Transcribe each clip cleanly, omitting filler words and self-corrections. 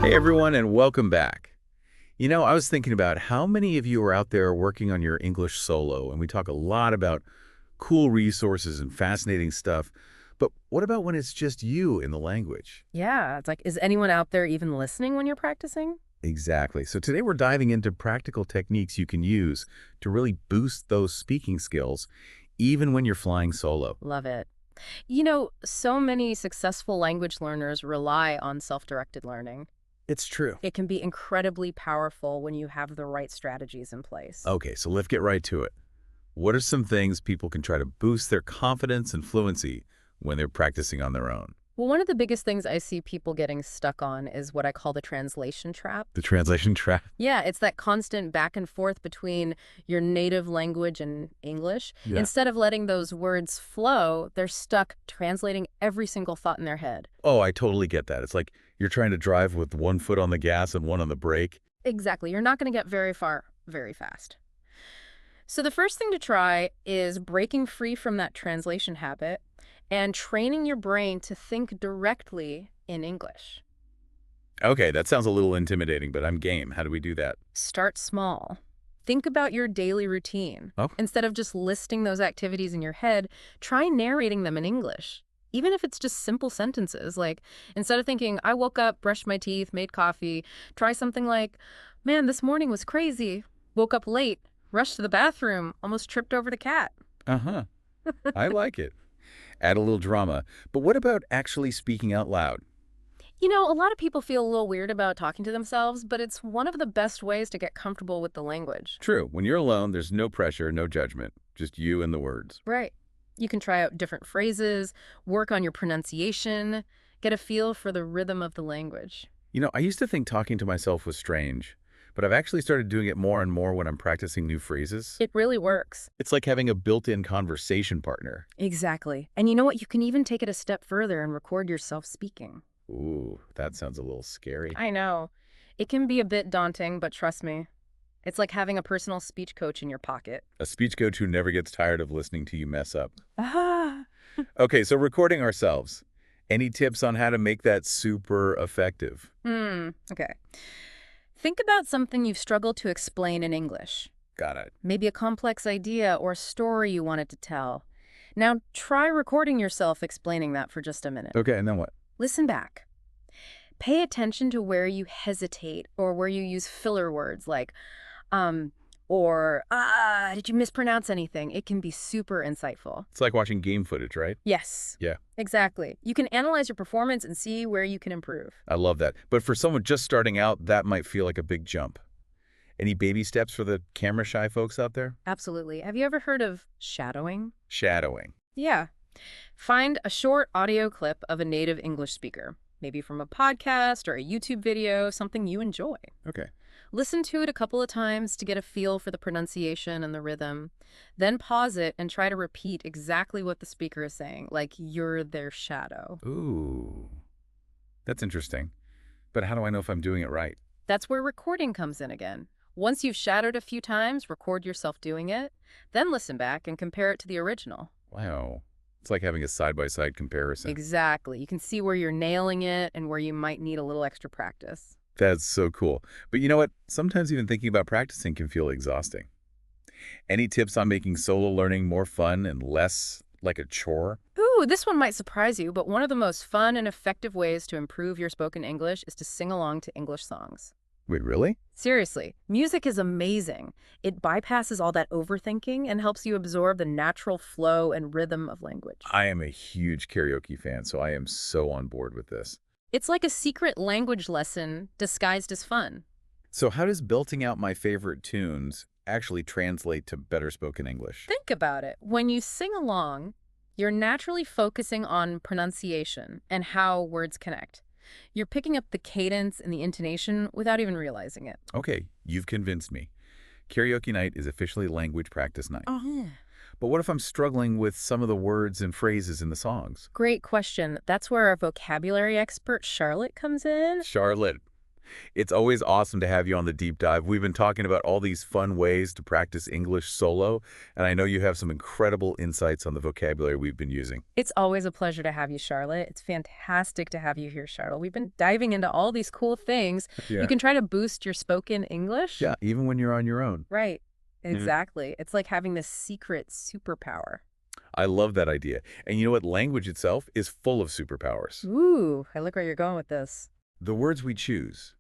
Hey everyone, and welcome back. I was thinking about how many of you are out there working on your English solo, and we talk a lot about cool resources and fascinating stuff. But what about when it's just you in the language? Yeah, it's like, is anyone out there even listening when you're practicing? Exactly. So today we're diving into practical techniques you can use to really boost those speaking skills, even when you're flying solo. Love it. So many successful language learners rely on self-directed learning. It's true. It can be incredibly powerful when you have the right strategies in place. Okay, so let's get right to it. What are some things people can try to boost their confidence and fluency when they're practicing on their own? Well, one of the biggest things I see people getting stuck on is what I call the translation trap. The translation trap? Yeah, it's that constant back and forth between your native language and English. Yeah. Instead of letting those words flow, they're stuck translating every single thought in their head. Oh, I totally get that. It's like you're trying to drive with one foot on the gas and one on the brake. Exactly. You're not going to get very far very fast. So the first thing to try is breaking free from that translation habit and training your brain to think directly in English. Okay, that sounds a little intimidating, but I'm game. How do we do that? Start small. Think about your daily routine. Oh, Instead of just listing those activities in your head, try narrating them in English. Even if it's just simple sentences, like instead of thinking, I woke up, brushed my teeth, made coffee, try something like, man, this morning was crazy. Woke up late, rushed to the bathroom, almost tripped over the cat. uh-huh. I like it. Add a little drama. But what about actually speaking out loud? A lot of people feel a little weird about talking to themselves, but it's one of the best ways to get comfortable with the language. True. When you're alone, there's no pressure, no judgment, just you and the words. Right. You can try out different phrases, work on your pronunciation, get a feel for the rhythm of the language. I used to think talking to myself was strange, but I've actually started doing it more and more when I'm practicing new phrases. It really works. It's like having a built-in conversation partner. Exactly. And you know what? You can even take it a step further and record yourself speaking. Ooh, that sounds a little scary. I know. It can be a bit daunting, but trust me, it's like having a personal speech coach in your pocket. A speech coach who never gets tired of listening to you mess up. Ah. Okay, so recording ourselves. Any tips on how to make that super effective? Okay. Think about something you've struggled to explain in English. Got it. Maybe a complex idea or a story you wanted to tell. Now, try recording yourself explaining that for just a minute. Okay, and then what? Listen back. Pay attention to where you hesitate or where you use filler words like, did you mispronounce anything? It can be super insightful. It's like watching game footage, right? Yes, Yeah, exactly. You can analyze your performance and see where you can improve. I love that. But for someone just starting out, that might feel like a big jump. Any baby steps for the camera-shy folks out there? Absolutely. Have you ever heard of shadowing? Shadowing. Yeah. Find a short audio clip of a native English speaker, maybe from a podcast or a YouTube video, something you enjoy. Okay. Listen to it a couple of times to get a feel for the pronunciation and the rhythm. Then pause it and try to repeat exactly what the speaker is saying, like you're their shadow. Ooh, that's interesting. But how do I know if I'm doing it right? That's where recording comes in again. Once you've shadowed a few times, record yourself doing it, then listen back and compare it to the original. Wow. It's like having a side-by-side comparison. Exactly. You can see where you're nailing it and where you might need a little extra practice. That's so cool. But you know what? Sometimes even thinking about practicing can feel exhausting. Any tips on making solo learning more fun and less like a chore? Ooh, this one might surprise you, but one of the most fun and effective ways to improve your spoken English is to sing along to English songs. Wait, really? Seriously, music is amazing. It bypasses all that overthinking and helps you absorb the natural flow and rhythm of language. I am a huge karaoke fan, so I am so on board with this. It's like a secret language lesson disguised as fun. So how does belting out my favorite tunes actually translate to better spoken English? Think about it. When you sing along, you're naturally focusing on pronunciation and how words connect. You're picking up the cadence and the intonation without even realizing it. Okay, you've convinced me. Karaoke night is officially language practice night. Oh. But what if I'm struggling with some of the words and phrases in the songs? Great question. That's where our vocabulary expert, Charlotte, comes in. Charlotte, It's always awesome to have you on the deep dive. We've been talking about all these fun ways to practice English solo, and I know you have some incredible insights on the vocabulary we've been using. It's always a pleasure to have you, Charlotte. It's fantastic to have you here, Charlotte. We've been diving into all these cool things. You Yeah. can try to boost your spoken English. Yeah, even when you're on your own. Right. Mhm. Exactly. It's like having this secret superpower. I love that idea. And you know what? Language itself is full of superpowers. Ooh, I look where you're going with this. The words we choose,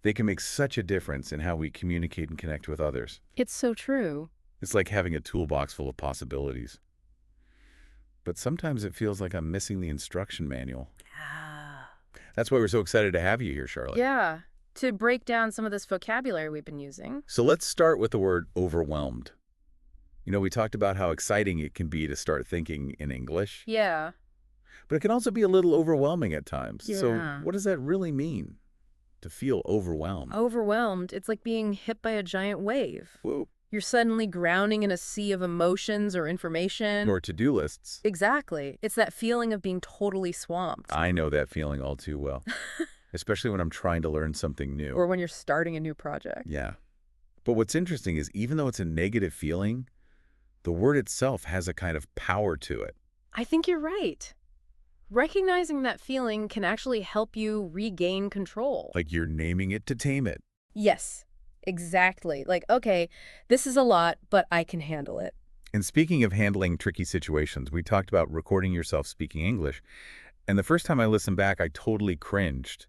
they can make such a difference in how we communicate and connect with others. It's so true. It's like having a toolbox full of possibilities. But sometimes it feels like I'm missing the instruction manual. Ah. That's why we're so excited to have you here, Charlotte. Yeah. To break down some of this vocabulary we've been using. So let's start with the word overwhelmed. You know, we talked about how exciting it can be to start thinking in English, Yeah. but it can also be a little overwhelming at times. So Yeah. what does that really mean, to feel overwhelmed? Overwhelmed. It's like being hit by a giant wave. Whoa. You're suddenly drowning in a sea of emotions or information. Or to-do lists. Exactly. It's that feeling of being totally swamped. I know that feeling all too well, especially when I'm trying to learn something new. Or when you're starting a new project. Yeah. But what's interesting is even though it's a negative feeling, the word itself has a kind of power to it. I think you're right. Recognizing that feeling can actually help you regain control. Like you're naming it to tame it. Yes, exactly. Like, okay, this is a lot, but I can handle it. And speaking of handling tricky situations, we talked about recording yourself speaking English. And the first time I listened back, I totally cringed.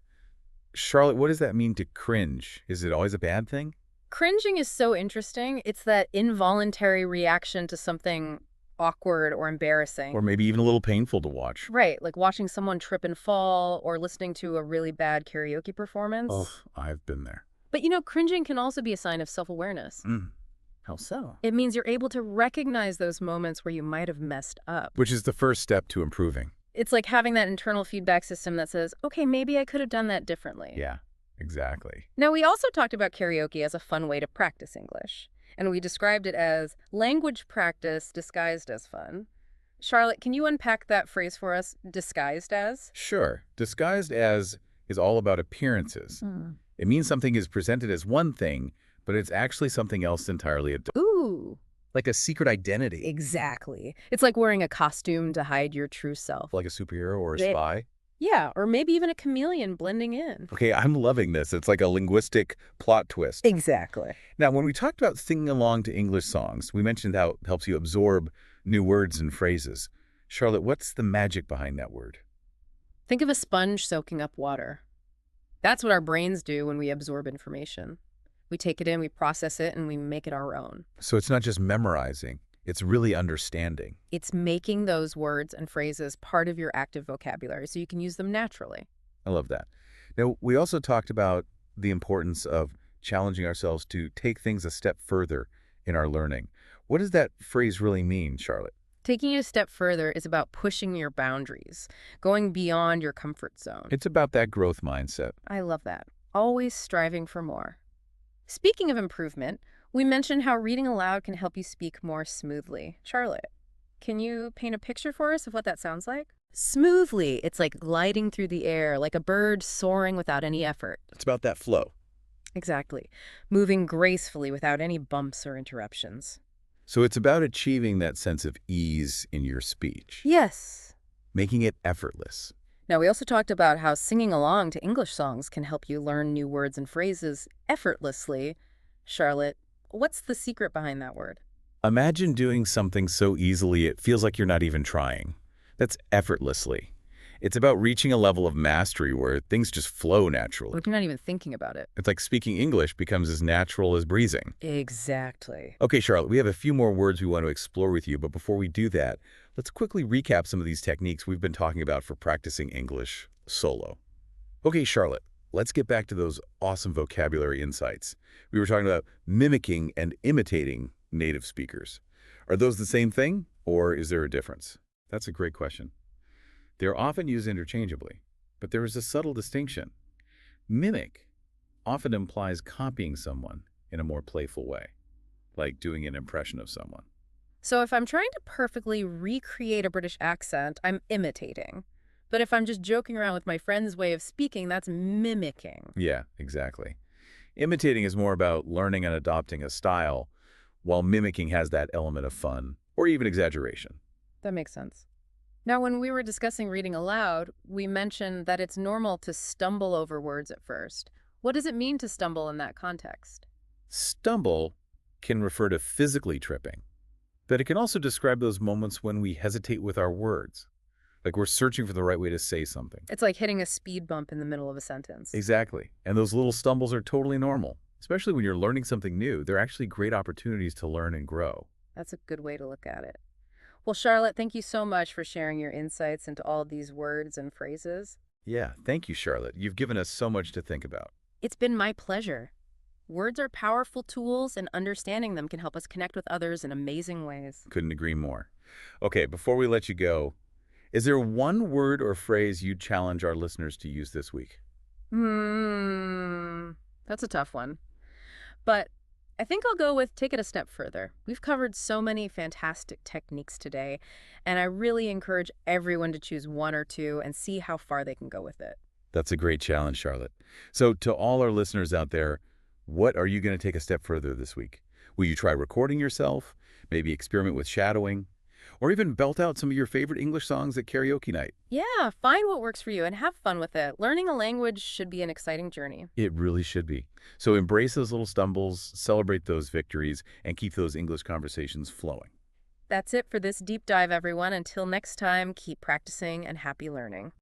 Charlotte, what does that mean to cringe? Is it always a bad thing? Cringing is so interesting. It's that involuntary reaction to something awkward or embarrassing. Or maybe even a little painful to watch? Right, like watching someone trip and fall or listening to a really bad karaoke performance. Oh, I've been there. But cringing can also be a sign of self-awareness. How so? It means you're able to recognize those moments where you might have messed up. Which is the first step to improving. It's like having that internal feedback system that says, okay, maybe I could have done that differently. Yeah, exactly. Now, we also talked about karaoke as a fun way to practice English, and we described it as language practice disguised as fun. Charlotte, can you unpack that phrase for us, disguised as? Sure. Disguised as is all about appearances. It means something is presented as one thing, but it's actually something else entirely. Ooh, Like a secret identity. exactly. It's like wearing a costume to hide your true self. Like a superhero or a They- spy. Yeah, or maybe even a chameleon blending in. Okay, I'm loving this. It's like a linguistic plot twist. Exactly. Now, when we talked about singing along to English songs, we mentioned how it helps you absorb new words and phrases. Charlotte, what's the magic behind that word? Think of a sponge soaking up water. That's what our brains do when we absorb information. We take it in, we process it, and we make it our own. So it's not just memorizing, it's really understanding. It's making those words and phrases part of your active vocabulary so you can use them naturally. I love that. Now, we also talked about the importance of challenging ourselves to take things a step further in our learning. What does that phrase really mean, Charlotte? Taking it a step further is about pushing your boundaries, going beyond your comfort zone. It's about that growth mindset. I love that. Always striving for more. Speaking of improvement, we mentioned how reading aloud can help you speak more smoothly. Charlotte, can you paint a picture for us of what that sounds like? Smoothly. It's like gliding through the air, like a bird soaring without any effort. It's about that flow. Exactly. Moving gracefully without any bumps or interruptions. So it's about achieving that sense of ease in your speech, Yes. making it effortless. Now, we also talked about how singing along to English songs can help you learn new words and phrases effortlessly. Charlotte, what's the secret behind that word? Imagine doing something so easily it feels like you're not even trying. That's effortlessly. It's about reaching a level of mastery where things just flow naturally. Like you're not even thinking about it. It's like speaking English becomes as natural as breathing. Exactly. Okay, Charlotte, we have a few more words we want to explore with you, but before we do that, let's quickly recap some of these techniques we've been talking about for practicing English solo. Okay, Charlotte, let's get back to those awesome vocabulary insights. We were talking about mimicking and imitating native speakers. Are those the same thing, or is there a difference? That's a great question. They're often used interchangeably, but there is a subtle distinction. Mimic often implies copying someone in a more playful way, like doing an impression of someone. So if I'm trying to perfectly recreate a British accent, I'm imitating. But if I'm just joking around with my friend's way of speaking, that's mimicking. Yeah, exactly. Imitating is more about learning and adopting a style, while mimicking has that element of fun or even exaggeration. That makes sense. Now, when we were discussing reading aloud, we mentioned that it's normal to stumble over words at first. What does it mean to stumble in that context? Stumble can refer to physically tripping, but it can also describe those moments when we hesitate with our words, like we're searching for the right way to say something. It's like hitting a speed bump in the middle of a sentence. Exactly. And those little stumbles are totally normal, especially when you're learning something new. They're actually great opportunities to learn and grow. That's a good way to look at it. Well, Charlotte, thank you so much for sharing your insights into all these words and phrases. Yeah, thank you, Charlotte. You've given us so much to think about. It's been my pleasure. Words are powerful tools, and understanding them can help us connect with others in amazing ways. Couldn't agree more. Okay, before we let you go, is there one word or phrase you'd challenge our listeners to use this week? Hmm, that's a tough one. But I think I'll go with take it a step further. We've covered so many fantastic techniques today, and I really encourage everyone to choose one or two and see how far they can go with it. That's a great challenge, Charlotte. So to all our listeners out there, what are you going to take a step further this week? Will you try recording yourself, maybe experiment with shadowing, or even belt out some of your favorite English songs at karaoke night? Yeah, find what works for you and have fun with it. Learning a language should be an exciting journey. It really should be. So embrace those little stumbles, celebrate those victories, and keep those English conversations flowing. That's it for this deep dive, everyone. Until next time, keep practicing and happy learning.